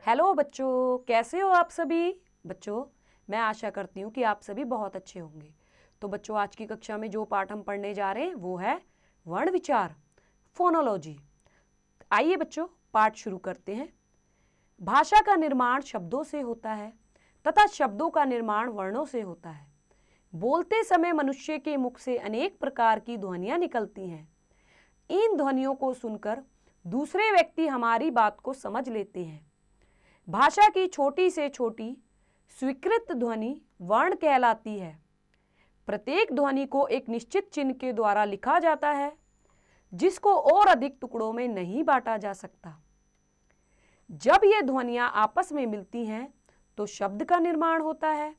Hello बच्चों, कैसे हो आप सभी। बच्चों, मैं आशा करती हूँ कि आप सभी बहुत अच्छे होंगे। तो बच्चों, आज की कक्षा में जो पाठ हम पढ़ने जा रहे हैं वो है वर्ण विचार, फोनोलॉजी। आइए बच्चों, पाठ शुरू करते हैं। भाषा का निर्माण शब्दों से होता है तथा शब्दों का निर्माण वर्णों से होता है। बोलते समय मनुष्य के मुख से अनेक प्रकार की ध्वनियाँ निकलती हैं। इन ध्वनियों को सुनकर दूसरे व्यक्ति हमारी बात को समझ लेते हैं। भाषा की छोटी से छोटी स्वीकृत ध्वनि वर्ण कहलाती है। प्रत्येक ध्वनि को एक निश्चित चिन्ह के द्वारा लिखा जाता है, जिसको और अधिक टुकड़ों में नहीं बांटा जा सकता। जब ये ध्वनियां आपस में मिलती हैं तो शब्द का निर्माण होता है।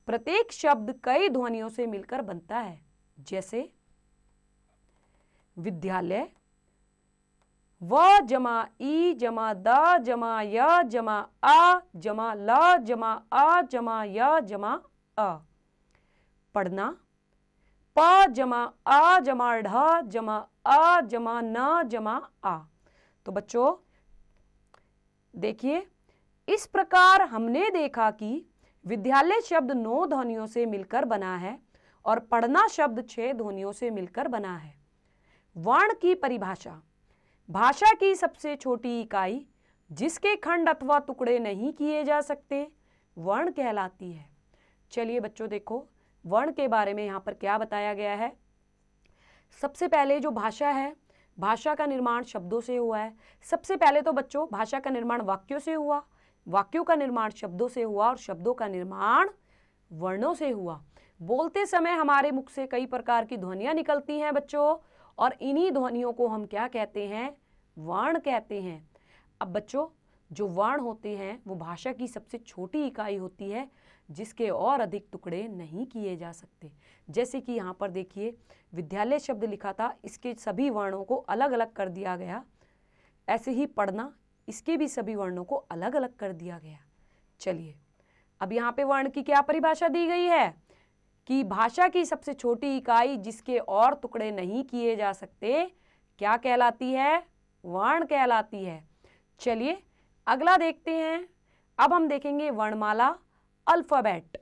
प्रत्येक शब्द कई ध्वनियों से मिलकर बनता है, जैसे विद्यालय, व जमा ई जमा द जमा य जमा आ जमा ल जमा आ जमा य जमा अ। पढ़ना, प जमा आ जमा ढ जमा अ जमा न जमा आ। तो बच्चों देखिए, इस प्रकार हमने देखा कि विद्यालय शब्द 9 ध्वनियों से मिलकर बना है और पढ़ना शब्द 6 ध्वनियों से मिलकर बना है। वर्ण की परिभाषा। भाषा की सबसे छोटी इकाई जिसके खंड अथवा टुकड़े नहीं किए जा सकते वर्ण कहलाती है। चलिए बच्चों, देखो वर्ण के बारे में यहाँ पर क्या बताया गया है। सबसे पहले जो भाषा है, भाषा का निर्माण शब्दों से हुआ है। सबसे पहले तो बच्चों भाषा का निर्माण वाक्यों से हुआ, वाक्यों का निर्माण शब्दों से हुआ और शब्दों का निर्माण वर्णों से हुआ। बोलते समय हमारे मुख से कई प्रकार की ध्वनियाँ निकलती हैं बच्चों, और इन्हीं ध्वनियों को हम क्या कहते हैं, वर्ण कहते हैं। अब बच्चों, जो वर्ण होते हैं वो भाषा की सबसे छोटी इकाई होती है, जिसके और अधिक टुकड़े नहीं किए जा सकते। जैसे कि यहाँ पर देखिए, विद्यालय शब्द लिखा था, इसके सभी वर्णों को अलग अलग कर दिया गया। ऐसे ही पढ़ना, इसके भी सभी वर्णों को अलग अलग कर दिया गया। चलिए, अब यहाँ पे वर्ण की क्या परिभाषा दी गई है कि भाषा की सबसे छोटी इकाई जिसके और टुकड़े नहीं किए जा सकते क्या कहलाती है, वर्ण कहलाती है। चलिए अगला देखते हैं। अब हम देखेंगे वर्णमाला, अल्फाबेट।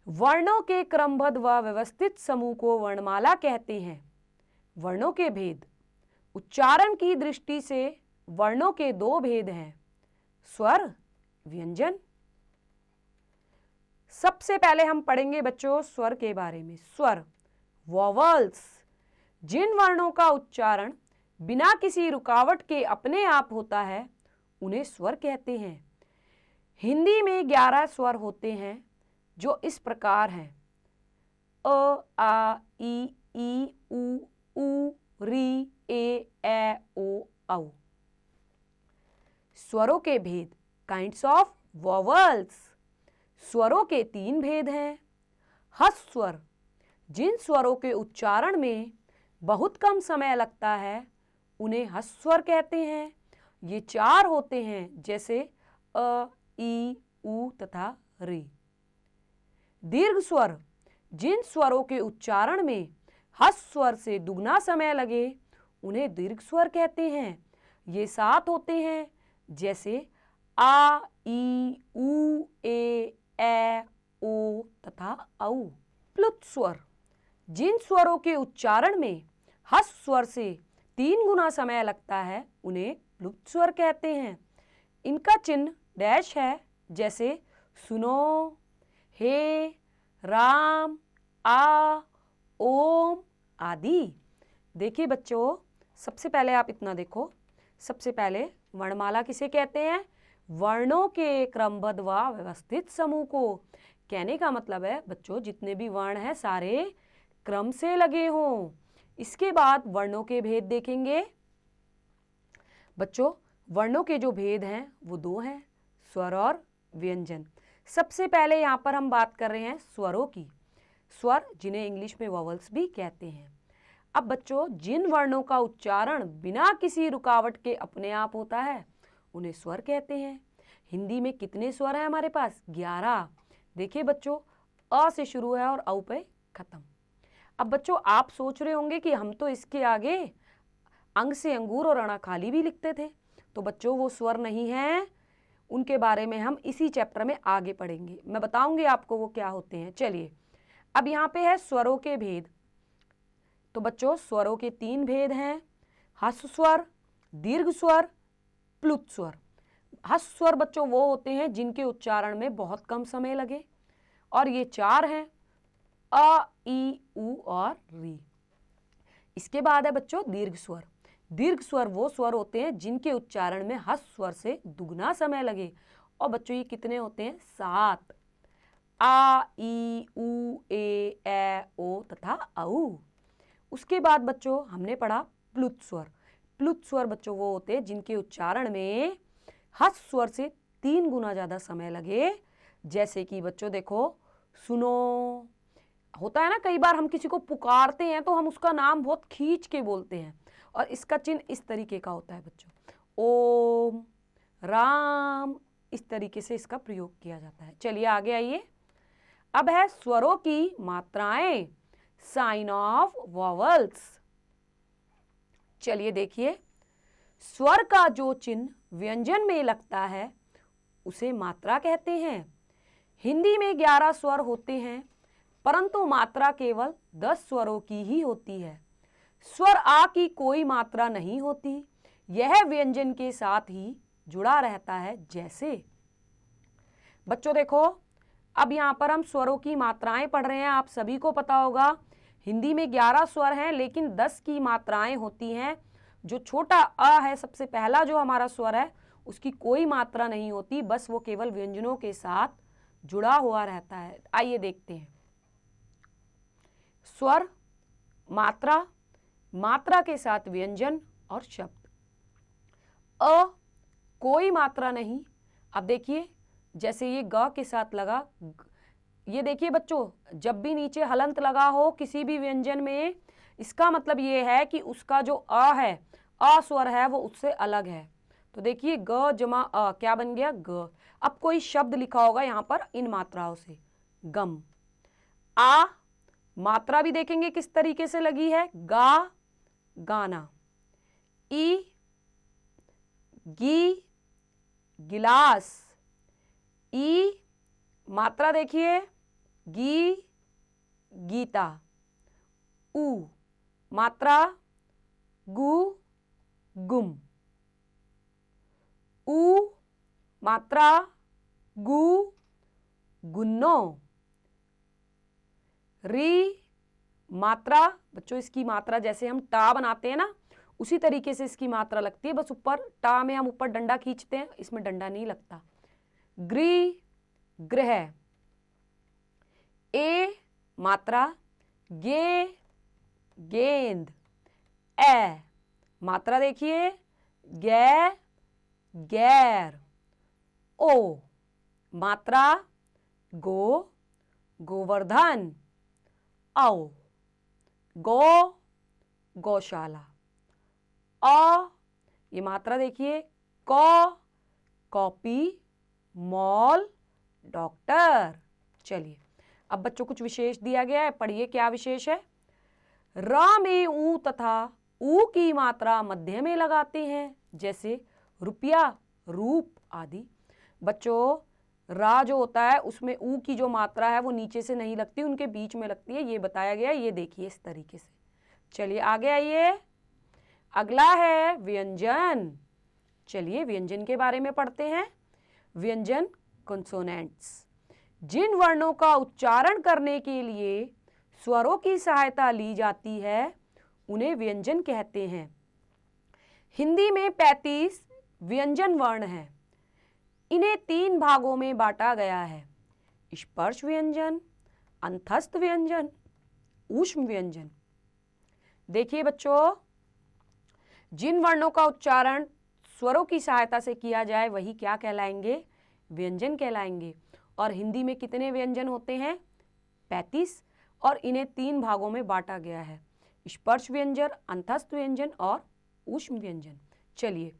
वर्णों के क्रमबद्ध व व्यवस्थित समूह को वर्णमाला कहते हैं। वर्णों के भेद। उच्चारण की दृष्टि से वर्णों के 2 भेद हैं, स्वर, व्यंजन। सबसे पहले हम पढ़ेंगे बच्चों स्वर के बारे में। स्वर, वॉवल्स, जिन वर्णों का उच्चारण बिना किसी रुकावट के अपने आप होता है उन्हें स्वर कहते हैं। हिंदी में 11 स्वर होते हैं जो इस प्रकार हैं: अ, आ, ई, उ, री, ए, ओ, औ। स्वरों के भेद, काइंड्स ऑफ वॉवल्स। स्वरों के 3 भेद हैं। हस्त स्वर, जिन स्वरों के उच्चारण में बहुत कम समय लगता है उन्हें हस्त स्वर कहते हैं। ये 4 होते हैं, जैसे अ, ई, उ तथा री। दीर्घ स्वर, जिन स्वरों के उच्चारण में हस्त स्वर से दुगना समय लगे उन्हें दीर्घ स्वर कहते हैं। ये 7 होते हैं, जैसे आ, ई, उ, ए, ओ तथा औ। प्लुत स्वर, जिन स्वरों के उच्चारण में हस्त स्वर से 3 गुना समय लगता है उन्हें प्लुत स्वर कहते हैं। इनका चिन्ह डैश है, जैसे सुनो, हे, राम, आ, ओम आदि। देखिए बच्चों, सबसे पहले आप इतना देखो। सबसे पहले वर्णमाला किसे कहते हैं, वर्णों के क्रमबद्ध व व्यवस्थित समूह को। कहने का मतलब है बच्चों, जितने भी वर्ण हैं सारे क्रम से लगे हों। इसके बाद वर्णों के भेद देखेंगे। बच्चों, वर्णों के जो भेद हैं वो 2 हैं, स्वर और व्यंजन। सबसे पहले यहाँ पर हम बात कर रहे हैं स्वरों की। स्वर, जिन्हें इंग्लिश में वॉवल्स भी कहते हैं। अब बच्चों, जिन वर्णों का उच्चारण बिना किसी रुकावट के अपने आप होता है उन्हें स्वर कहते हैं। हिंदी में कितने स्वर हैं हमारे पास, 11। देखिए बच्चों, अ से शुरू है और औ पे खत्म। अब बच्चों, आप सोच रहे होंगे कि हम तो इसके आगे अंग से अंगूर और अणा खाली भी लिखते थे, तो बच्चों वो स्वर नहीं हैं, उनके बारे में हम इसी चैप्टर में आगे पढ़ेंगे, मैं बताऊंगी आपको वो क्या होते हैं। चलिए अब यहाँ पे है स्वरों के भेद। तो बच्चों स्वरों के 3 भेद हैं, ह्रस्व स्वर, दीर्घ स्वर, प्लुत स्वर। ह्रस्व स्वर बच्चों वो होते हैं जिनके उच्चारण में बहुत कम समय लगे, और ये 4 हैं, अ, ई, उ और री। इसके बाद है बच्चों दीर्घ स्वर। दीर्घ स्वर वो स्वर होते हैं जिनके उच्चारण में ह्रस्व स्वर से दुगना समय लगे, और बच्चों ये कितने होते हैं? 7, आ, ई, उ, ए, ओ तथा औ। उसके बाद बच्चों हमने पढ़ा प्लुत स्वर। प्लुत स्वर बच्चों वो होते हैं जिनके उच्चारण में ह्रस्व स्वर से 3 गुना ज़्यादा समय लगे, जैसे कि बच्चों देखो सुनो, होता है ना कई बार हम किसी को पुकारते हैं तो हम उसका नाम बहुत खींच के बोलते हैं, और इसका चिन्ह इस तरीके का होता है बच्चों, ओम, राम, इस तरीके से इसका प्रयोग किया जाता है। चलिए आगे आइए। अब है स्वरों की मात्राएं, साइन ऑफ वॉवल्स। चलिए देखिए, स्वर का जो चिन्ह व्यंजन में लगता है उसे मात्रा कहते हैं। हिंदी में 11 स्वर होते हैं, परंतु मात्रा केवल 10 स्वरों की ही होती है। स्वर आ की कोई मात्रा नहीं होती, यह व्यंजन के साथ ही जुड़ा रहता है। जैसे बच्चों देखो, अब यहाँ पर हम स्वरों की मात्राएं पढ़ रहे हैं। आप सभी को पता होगा हिंदी में 11 स्वर हैं, लेकिन 10 की मात्राएं होती हैं। जो छोटा अ है, सबसे पहला जो हमारा स्वर है, उसकी कोई मात्रा नहीं होती, बस वो केवल व्यंजनों के साथ जुड़ा हुआ रहता है। आइए देखते हैं। स्वर, मात्रा, मात्रा के साथ व्यंजन और शब्द। अ कोई मात्रा नहीं। अब देखिए जैसे ये ग के साथ लगा, ये देखिए बच्चों, जब भी नीचे हलंत लगा हो किसी भी व्यंजन में, इसका मतलब ये है कि उसका जो अ है, अ स्वर है, वो उससे अलग है। तो देखिए ग जमा अ क्या बन गया? ग। अब कोई शब्द लिखा होगा यहाँ पर इन मात्राओं से, गम। आ मात्रा भी देखेंगे किस तरीके से लगी है, गा, गाना। ई, गी, गिलास। ई मात्रा देखिए, गी, गीता। उ मात्रा, गु, गुम। उ मात्रा, गु, गुन्नो। री मात्रा, बच्चों इसकी मात्रा जैसे हम टा बनाते हैं ना, उसी तरीके से इसकी मात्रा लगती है, बस ऊपर टा में हम ऊपर डंडा खींचते हैं, इसमें डंडा नहीं लगता। ग्री, ग्रह। ए मात्रा, गे, गेंद। ए मात्रा देखिए, गे, गैर। ओ मात्रा, गो, गोवर्धन। औ गो, गौशाला। अ ये मात्रा देखिए, क, कॉपी, मॉल, डॉक्टर। चलिए अब बच्चों कुछ विशेष दिया गया है, पढ़िए क्या विशेष है। र में ऊ तथा ऊ की मात्रा मध्य में लगाते हैं, जैसे रुपया, रूप आदि। बच्चों रा जो होता है उसमें ऊ की जो मात्रा है वो नीचे से नहीं लगती, उनके बीच में लगती है, ये बताया गया, ये देखिए इस तरीके से। चलिए आगे आइए। अगला है व्यंजन। चलिए व्यंजन के बारे में पढ़ते हैं। व्यंजन, कंसोनेंट्स। जिन वर्णों का उच्चारण करने के लिए स्वरों की सहायता ली जाती है उन्हें व्यंजन कहते हैं। हिंदी में 35 व्यंजन वर्ण हैं। इन्हें 3 भागों में बांटा गया है, स्पर्श व्यंजन, अंतस्थ व्यंजन, ऊष्म व्यंजन। देखिए बच्चों, जिन वर्णों का उच्चारण स्वरों की सहायता से किया जाए वही क्या कहलाएंगे? व्यंजन कहलाएंगे। और हिंदी में कितने व्यंजन होते हैं? 35, और इन्हें 3 भागों में बांटा गया है, स्पर्श व्यंजन, अंतस्थ व्यंजन और ऊष्म व्यंजन। चलिए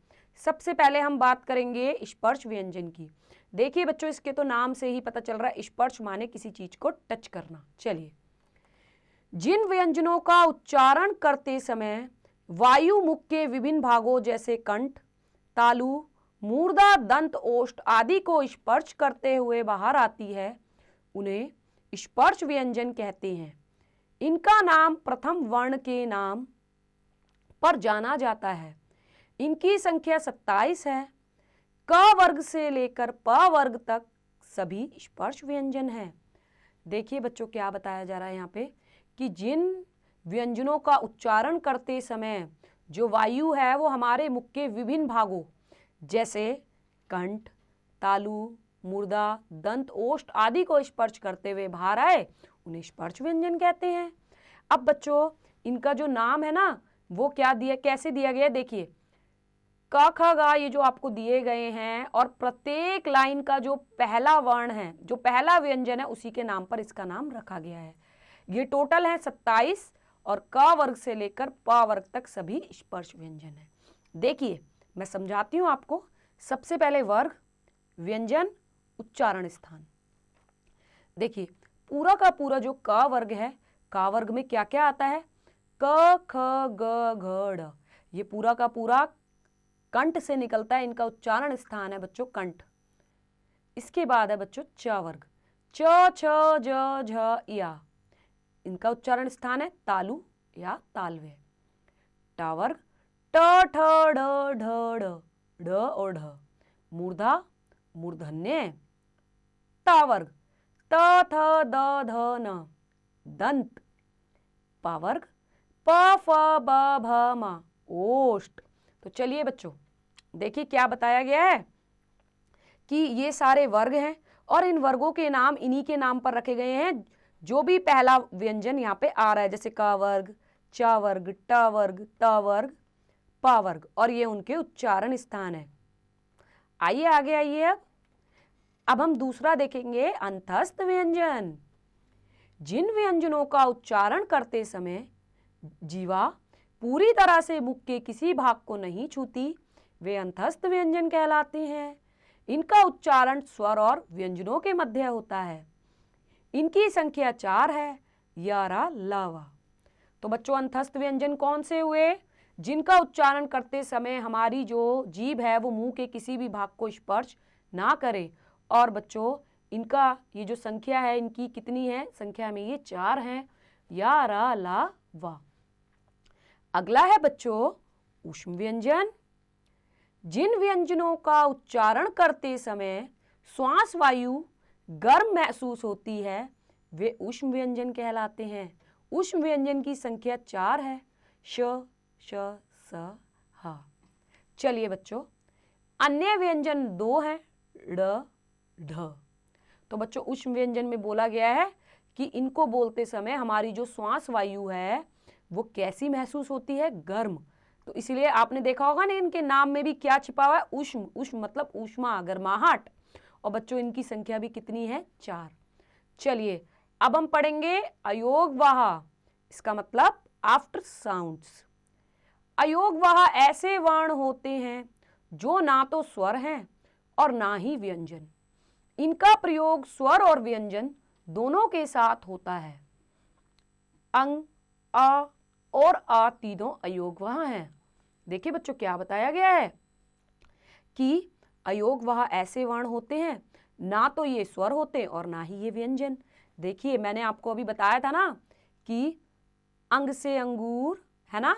सबसे पहले हम बात करेंगे स्पर्श व्यंजन की। देखिए बच्चों, इसके तो नाम से ही पता चल रहा है, स्पर्श माने किसी चीज को टच करना। चलिए, जिन व्यंजनों का उच्चारण करते समय वायु मुख के विभिन्न भागों जैसे कंठ, तालु, मूर्धा, दंत, ओष्ठ आदि को स्पर्श करते हुए बाहर आती है, उन्हें स्पर्श व्यंजन कहते हैं। इनका नाम प्रथम वर्ण के नाम पर जाना जाता है। इनकी संख्या 27 है। क वर्ग से लेकर प वर्ग तक सभी स्पर्श व्यंजन हैं। देखिए बच्चों क्या बताया जा रहा है यहाँ पे कि जिन व्यंजनों का उच्चारण करते समय जो वायु है वो हमारे मुख के विभिन्न भागों जैसे कंठ, तालु, मूर्धा, दंत, ओष्ठ आदि को स्पर्श करते हुए बाहर आए, उन्हें स्पर्श व्यंजन कहते हैं। अब बच्चों इनका जो नाम है ना वो क्या दिया, कैसे दिया गया, देखिए क ख ग ये जो आपको दिए गए हैं और प्रत्येक लाइन का जो पहला वर्ण है, जो पहला व्यंजन है, उसी के नाम पर इसका नाम रखा गया है। ये टोटल है 27 और क वर्ग से लेकर प वर्ग तक सभी स्पर्श व्यंजन है। देखिए मैं समझाती हूँ आपको। सबसे पहले वर्ग, व्यंजन, उच्चारण स्थान। देखिए पूरा का पूरा जो क वर्ग है, क वर्ग में क्या क्या आता है, क ख ग घ ड़, ये पूरा का पूरा कंठ से निकलता है। इनका उच्चारण स्थान है बच्चों कंठ। इसके बाद है बच्चों च वर्ग, च छ ज झ या, इनका उच्चारण स्थान है तालु या तालव्य। ट वर्ग, ट ठ ड ढ ड़, ढ और ढ, मूर्धा, मूर्धन्य। ट वर्ग, त थ द ध न, दंत। प वर्ग, प फ ब भ म, ओष्ठ। तो चलिए बच्चों देखिए क्या बताया गया है कि ये सारे वर्ग हैं और इन वर्गों के नाम इन्हीं के नाम पर रखे गए हैं जो भी पहला व्यंजन यहाँ पे आ रहा है, जैसे क वर्ग, च वर्ग, ट वर्ग, त वर्ग, प वर्ग, और ये उनके उच्चारण स्थान है। आइए आगे आइए। अब हम दूसरा देखेंगे अंतस्थ व्यंजन। जिन व्यंजनों का उच्चारण करते समय जीवा पूरी तरह से मुख के किसी भाग को नहीं छूती, वे अंतस्थ व्यंजन कहलाते हैं। इनका उच्चारण स्वर और व्यंजनों के मध्य होता है। इनकी संख्या 4 है, या, रा, ला, वा। तो बच्चों अंतस्थ व्यंजन कौन से हुए, जिनका उच्चारण करते समय हमारी जो जीभ है वो मुंह के किसी भी भाग को स्पर्श ना करे। और बच्चों इनका ये जो संख्या है इनकी कितनी है, संख्या में ये 4 हैं, या, रा, ला, वा। अगला है बच्चों ऊष्म व्यंजन। जिन व्यंजनों का उच्चारण करते समय श्वास वायु गर्म महसूस होती है, वे ऊष्म व्यंजन कहलाते हैं। ऊष्म व्यंजन की संख्या 4 है, श, श, स, ह। चलिए बच्चों अन्य व्यंजन 2 हैं, ड़, ढ। तो बच्चों ऊष्म व्यंजन में बोला गया है कि इनको बोलते समय हमारी जो श्वास वायु है वो कैसी महसूस होती है, गर्म। तो इसलिए आपने देखा होगा ना इनके नाम में भी क्या छिपा हुआ है, ऊष्म। ऊष्म मतलब ऊष्मा, गर्माहट। और बच्चों इनकी संख्या भी कितनी है, 4। चलिए अब हम पढ़ेंगे अयोगवाह, इसका मतलब आफ्टर साउंड्स। अयोगवाह ऐसे वर्ण होते हैं जो ना तो स्वर हैं और ना ही व्यंजन। इनका प्रयोग स्वर और व्यंजन दोनों के साथ होता है। अंग, अ और आ तीनों अयोगवाह हैं। देखिए बच्चों क्या बताया गया है कि अयोगवाह ऐसे वर्ण होते हैं ना तो ये स्वर होते और ना ही ये व्यंजन। देखिए मैंने आपको अभी बताया था ना कि अंग से अंगूर है ना,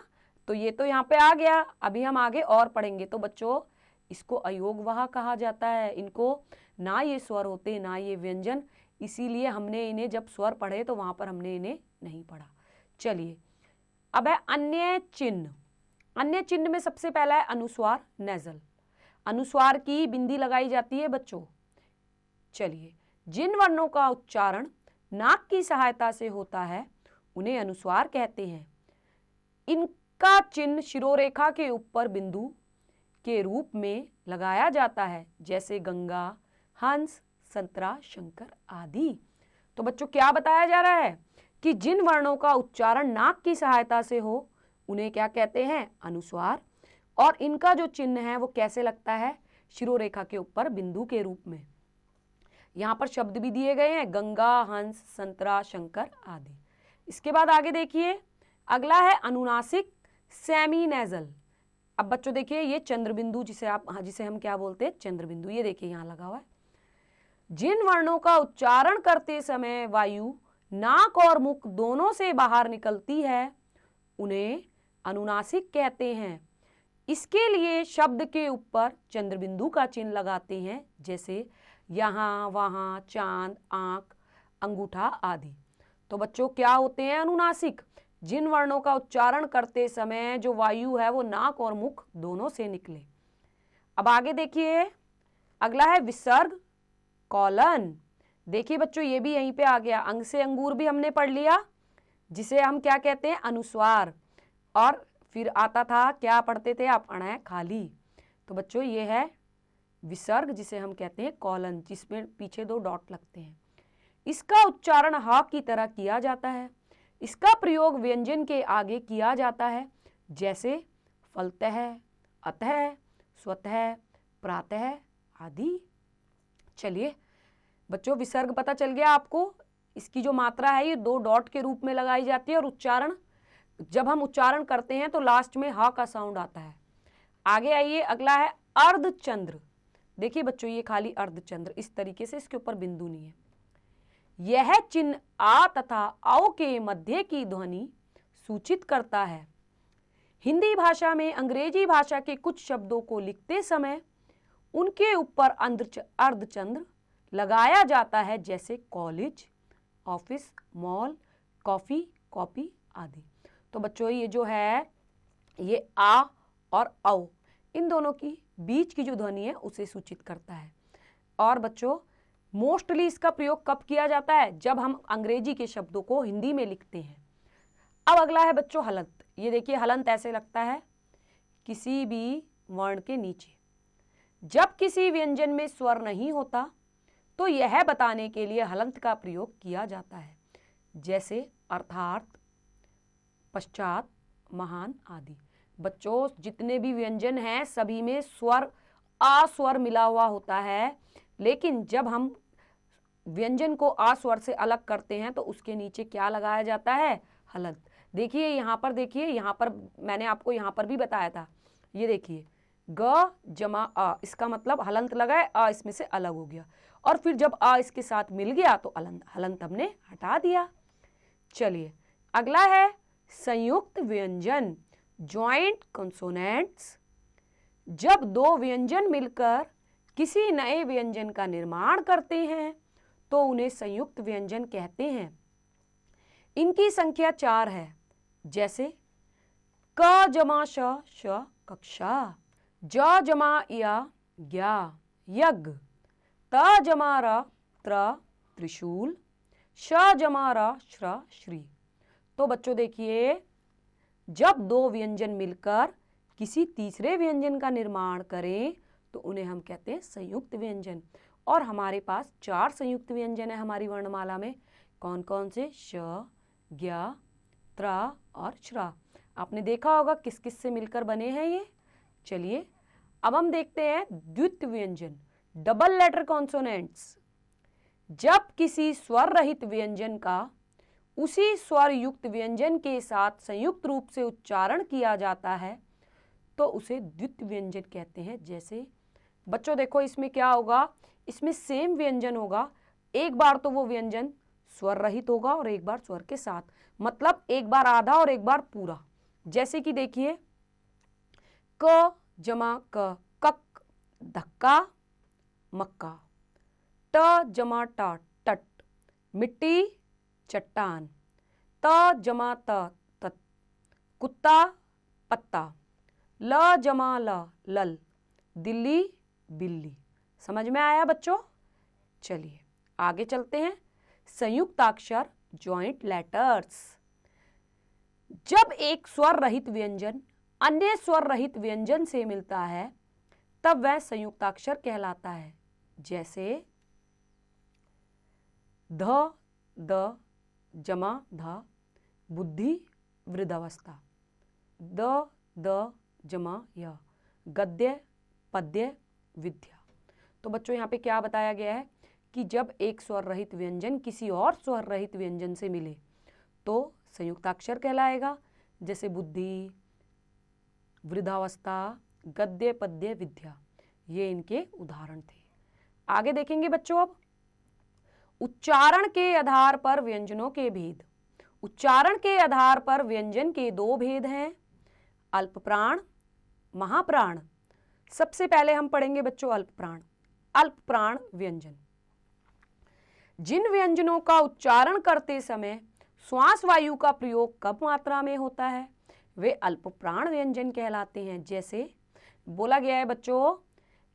तो ये तो यहाँ पे आ गया। अभी हम आगे और पढ़ेंगे। तो बच्चों इसको अयोगवाह कहा जाता है। इनको ना ये स्वर होते ना ये व्यंजन, इसीलिए हमने इन्हें जब स्वर पढ़े तो वहां पर हमने इन्हें नहीं पढ़ा। चलिए अब है अन्य चिन्ह। अन्य चिन्ह में सबसे पहला है अनुस्वार, नेजल। अनुस्वार की बिंदी लगाई जाती है बच्चों। चलिए जिन वर्णों का उच्चारण नाक की सहायता से होता है उन्हें अनुस्वार कहते हैं। इनका चिन्ह शिरोरेखा के ऊपर बिंदु के रूप में लगाया जाता है, जैसे गंगा, हंस, संतरा, शंकर आदि। तो बच्चों क्या बताया जा रहा है कि जिन वर्णों का उच्चारण नाक की सहायता से हो उन्हें क्या कहते हैं, अनुस्वार। और इनका जो चिन्ह है वो कैसे लगता है, शिरोरेखा के ऊपर बिंदु के रूप में। यहाँ पर शब्द भी दिए गए हैं, गंगा, हंस, संतरा, शंकर आदि। इसके बाद आगे देखिए, अगला है अनुनासिक, सेमी नेजल। अब बच्चों देखिए ये चंद्रबिंदु जिसे हम क्या बोलते हैं, चंद्रबिंदु, ये देखिए यहाँ लगा हुआ है। जिन वर्णों का उच्चारण करते समय वायु नाक और मुख दोनों से बाहर निकलती है उन्हें अनुनासिक कहते हैं। इसके लिए शब्द के ऊपर चंद्रबिंदु का चिन्ह लगाते हैं, जैसे यहाँ, वहाँ, चांद, आंख, अंगूठा आदि। तो बच्चों क्या होते हैं अनुनासिक? जिन वर्णों का उच्चारण करते समय जो वायु है वो नाक और मुख दोनों से निकले। अब आगे देखिए, अगला है विसर्ग कॉलन। देखिए बच्चों ये भी यहीं पे आ गया। अंग से अंगूर भी हमने पढ़ लिया, जिसे हम क्या कहते हैं, अनुस्वार। और फिर आता था, क्या पढ़ते थे आप, अण खाली। तो बच्चों ये है विसर्ग, जिसे हम कहते हैं कॉलन, जिसमें पीछे 2 डॉट लगते हैं। इसका उच्चारण ह की तरह किया जाता है। इसका प्रयोग व्यंजन के आगे किया जाता है, जैसे फलतः, अतः, स्वतः, प्रातः आदि। चलिए बच्चों विसर्ग पता चल गया आपको। इसकी जो मात्रा है ये 2 डॉट के रूप में लगाई जाती है, और उच्चारण जब हम उच्चारण करते हैं तो लास्ट में ह का साउंड आता है। आगे आइए, अगला है अर्धचंद्र। देखिए बच्चों ये खाली अर्धचंद्र, इस तरीके से, इसके ऊपर बिंदु नहीं है। यह चिन्ह आ तथा औ के मध्य की ध्वनि सूचित करता है। हिंदी भाषा में अंग्रेजी भाषा के कुछ शब्दों को लिखते समय उनके ऊपर अर्धचंद्र लगाया जाता है, जैसे college, office, mall, coffee, copy आदि। तो बच्चों ये जो है ये आ और औ, इन दोनों की बीच की जो ध्वनि है उसे सूचित करता है। और बच्चों मोस्टली इसका प्रयोग कब किया जाता है? जब हम अंग्रेजी के शब्दों को हिंदी में लिखते हैं। अब अगला है बच्चों हलंत। ये देखिए हलंत ऐसे लगता है किसी भी वर्ण के नीचे। जब किसी व्यंजन में स्वर नहीं होता तो यह बताने के लिए हलंत का प्रयोग किया जाता है, जैसे अर्थात, पश्चात, महान आदि। बच्चों जितने भी व्यंजन हैं सभी में स्वर, आ स्वर मिला हुआ होता है, लेकिन जब हम व्यंजन को आ स्वर से अलग करते हैं तो उसके नीचे क्या लगाया जाता है? हलंत। देखिए यहाँ पर, देखिए यहाँ पर मैंने आपको यहाँ पर भी बताया था। ये देखिए ग जमा आ, इसका मतलब हलंत लगा है, आ इसमें से अलग हो गया, और फिर जब आ इसके साथ मिल गया तो हलंत हमने हटा दिया। चलिए अगला है संयुक्त व्यंजन, ज्वाइंट कंसोनेंट्स। जब 2 व्यंजन मिलकर किसी नए व्यंजन का निर्माण करते हैं तो उन्हें संयुक्त व्यंजन कहते हैं। इनकी संख्या 4 है, जैसे क जमा श कक्षा, ज जमा या ज्ञा यज्ञ, त जमा र त्रिशूल, श जमा र श्री। तो बच्चों देखिए जब 2 व्यंजन मिलकर किसी तीसरे व्यंजन का निर्माण करें तो उन्हें हम कहते हैं संयुक्त व्यंजन। और हमारे पास 4 संयुक्त व्यंजन है हमारी वर्णमाला में। कौन कौन से? श, ज्ञा, त्र और श्रा। आपने देखा होगा किस किस से मिलकर बने हैं ये। चलिए अब हम देखते हैं द्वित्व व्यंजन, डबल लेटर कॉन्सोनेंट्स। जब किसी स्वर रहित व्यंजन का उसी स्वर युक्त व्यंजन के साथ संयुक्त रूप से उच्चारण किया जाता है तो उसे द्वित्व व्यंजन कहते हैं। जैसे बच्चों देखो इसमें क्या होगा, इसमें सेम व्यंजन होगा, एक बार तो वो व्यंजन स्वर रहित होगा और एक बार स्वर के साथ, मतलब एक बार आधा और एक बार पूरा। जैसे कि देखिए क जमा क, कक, धक्का, मक्का, ट जमा ट, टट, मिट्टी, चट्टान, त जमा त, तत, कुत्ता, पत्ता, ल जमा ल, लल, दिल्ली, बिल्ली। समझ में आया बच्चों? चलिए आगे चलते हैं। संयुक्ताक्षर, ज्वाइंट लेटर्स। जब एक स्वर रहित व्यंजन अन्य स्वर रहित व्यंजन से मिलता है तब वह संयुक्ताक्षर कहलाता है। जैसे ध, द जमा धा, बुद्धि, वृद्धावस्था, द, द जमा य, गद्य, पद्य, विद्या। तो बच्चों यहाँ पे क्या बताया गया है कि जब एक स्वर रहित व्यंजन किसी और स्वर रहित व्यंजन से मिले तो संयुक्ताक्षर कहलाएगा। जैसे बुद्धि, वृद्धावस्था, गद्य पद्य विद्या, ये इनके उदाहरण थे। आगे देखेंगे बच्चों अब उच्चारण के आधार पर व्यंजनों के भेद। उच्चारण के आधार पर व्यंजन के दो भेद हैं, अल्पप्राण, महाप्राण। सबसे पहले हम पढ़ेंगे बच्चों अल्पप्राण। अल्पप्राण व्यंजन, जिन व्यंजनों का उच्चारण करते समय श्वास वायु का प्रयोग कम मात्रा में होता है वे अल्पप्राण व्यंजन कहलाते हैं। जैसे बोला गया है बच्चों,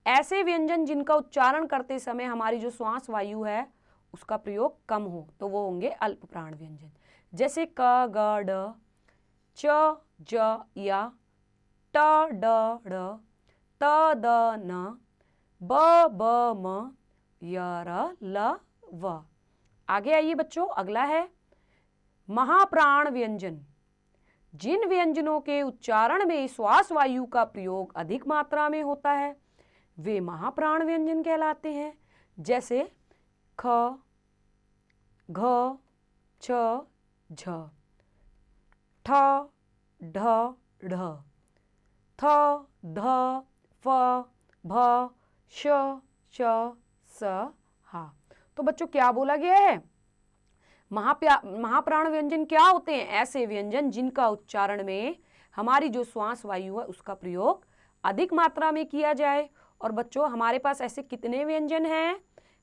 ऐसे व्यंजन जिनका उच्चारण करते समय हमारी जो श्वास वायु है उसका प्रयोग कम हो तो वो होंगे अल्पप्राण व्यंजन। जैसे क ग ड, च ज या, ट ड ढ़, त द न, ब ब म, य र ल व। आगे आइए बच्चों, अगला है महाप्राण व्यंजन। जिन व्यंजनों के उच्चारण में श्वास वायु का प्रयोग अधिक मात्रा में होता है वे महाप्राण व्यंजन कहलाते हैं। जैसे ख, घ, छ, झ, ठ, ढ, ढ, थ, ध, फ, भ, श, श, स, हा। तो बच्चों क्या बोला गया है, महाप्राण व्यंजन क्या होते हैं? ऐसे व्यंजन जिनका उच्चारण में हमारी जो श्वास वायु है उसका प्रयोग अधिक मात्रा में किया जाए। और बच्चों हमारे पास ऐसे कितने व्यंजन हैं?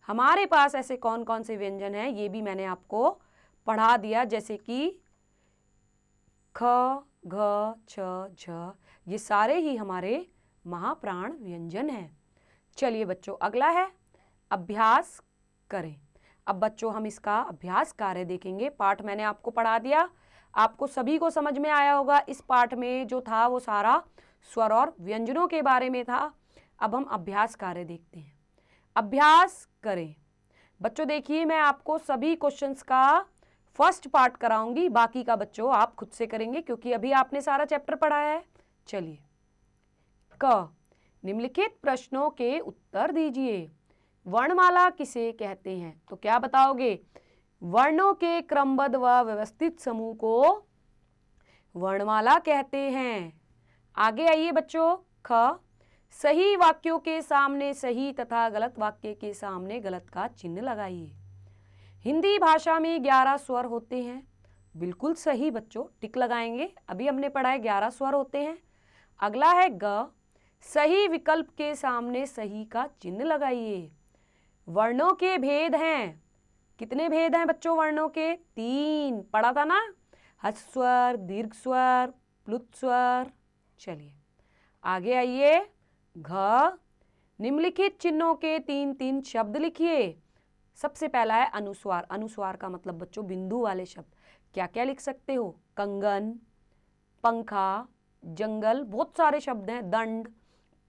हमारे पास ऐसे कौन कौन से व्यंजन हैं ये भी मैंने आपको पढ़ा दिया। जैसे कि ख, घ, छ, झ, ये सारे ही हमारे महाप्राण व्यंजन हैं। चलिए बच्चों अगला है अभ्यास करें। अब बच्चों हम इसका अभ्यास कार्य देखेंगे। पाठ मैंने आपको पढ़ा दिया, आपको सभी को समझ में आया होगा। इस पाठ में जो था वो सारा स्वर और व्यंजनों के बारे में था। अब हम अभ्यास कार्य देखते हैं। अभ्यास करें। बच्चों देखिए मैं आपको सभी क्वेश्चंस का फर्स्ट पार्ट कराऊंगी, बाकी का बच्चों आप खुद से करेंगे क्योंकि अभी आपने सारा चैप्टर पढ़ाया है। चलिए, क, निम्नलिखित प्रश्नों के उत्तर दीजिए। वर्णमाला किसे कहते हैं? तो क्या बताओगे? वर्णों के क्रमबद्ध व व्यवस्थित समूह को वर्णमाला कहते हैं। आगे आइए बच्चों, ख, सही वाक्यों के सामने सही तथा गलत वाक्य के सामने गलत का चिन्ह लगाइए। हिंदी भाषा में 11 स्वर होते हैं। बिल्कुल सही बच्चों, टिक लगाएंगे। अभी हमने पढ़ा है 11 स्वर होते हैं। अगला है ग, सही विकल्प के सामने सही का चिन्ह लगाइए। वर्णों के भेद हैं। कितने भेद हैं बच्चों वर्णों के? 3 पढ़ा था ना, ह्रस्व स्वर, दीर्घ स्वर, प्लुत स्वर। चलिए आगे आइए, घ, निम्नलिखित चिन्हों के 3-3 शब्द लिखिए। सबसे पहला है अनुस्वार। अनुस्वार का मतलब बच्चों बिंदु वाले शब्द। क्या क्या लिख सकते हो? कंगन, पंखा, जंगल, बहुत सारे शब्द हैं। दंड,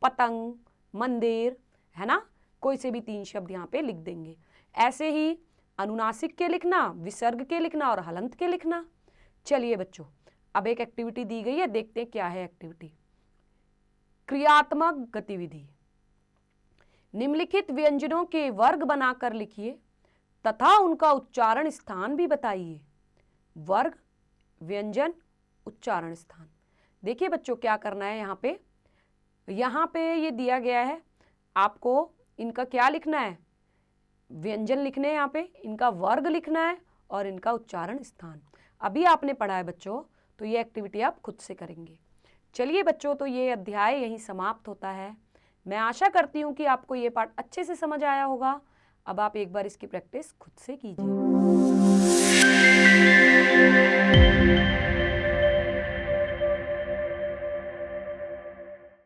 पतंग, मंदिर, है ना। कोई से भी 3 शब्द यहाँ पे लिख देंगे। ऐसे ही अनुनासिक के लिखना, विसर्ग के लिखना और हलंत के लिखना। चलिए बच्चों अब एक एक्टिविटी दी गई है, देखते हैं क्या है एक्टिविटी। क्रियात्मक गतिविधि, निम्नलिखित व्यंजनों के वर्ग बनाकर लिखिए तथा उनका उच्चारण स्थान भी बताइए। वर्ग, व्यंजन, उच्चारण स्थान। देखिए बच्चों क्या करना है, यहाँ पे ये दिया गया है, आपको इनका क्या लिखना है? व्यंजन लिखने हैं, यहाँ पे इनका वर्ग लिखना है और इनका उच्चारण स्थान। अभी आपने पढ़ा है बच्चों, तो ये एक्टिविटी आप खुद से करेंगे। चलिए बच्चों, तो ये अध्याय यहीं समाप्त होता है। मैं आशा करती हूँ कि आपको ये पाठ अच्छे से समझ आया होगा। अब आप एक बार इसकी प्रैक्टिस खुद से कीजिए।